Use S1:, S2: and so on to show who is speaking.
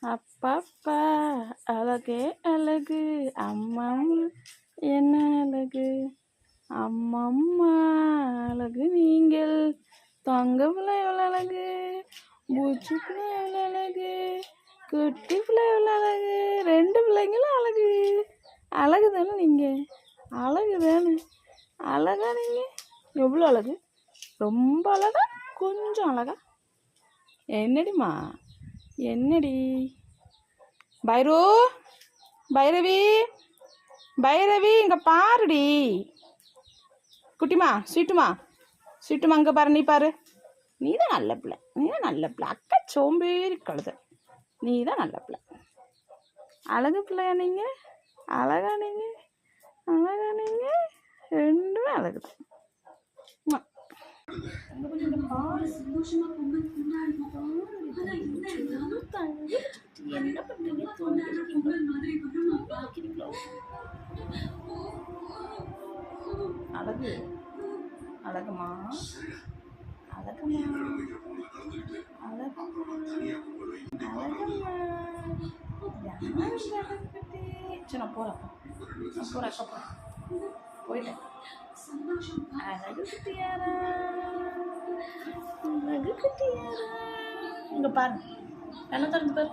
S1: அப்பப்பா அழகே அழகு அம்மா என்ன அழகு அம்மம்மா அழகு நீங்கள் தங்க பிள்ளை எவ்வளோ அழகு பூச்சி பிள்ளை எவ்வளோ அழகு குட்டி பிள்ளை எவ்வளோ அழகு ரெண்டு பிள்ளைங்களும் அழகு அழகு தானே நீங்கள் அழகு தானே அழகா நீங்கள் எவ்வளோ அழகு ரொம்ப அழகா கொஞ்சம் அழகா என்னடிம்மா என்னடி பைரு பைரவி பைரவி இங்கே பாருடி குட்டிமா ஸ்வீட்டுமா இங்கே பாரு நீ பாரு நீ தான் நல்ல பிள்ளை அக்கா சோம்பேறி கழுத நீ தான் நல்ல பிள்ளை அழகு பிள்ளையா நீங்கள் அழகா நீங்கள் ரெண்டுமே அழகு தான் என்ன பண்ணுறீங்க அழகு அழகுமா அழகுமா அழகுமா அழகுமா சரி நான் போகிறேன் அக்கா போயிட்டேன் அழகு குட்டியாரா அழகு குட்டியாரா இங்கே பாரு கண்ணை திறந்து பாரு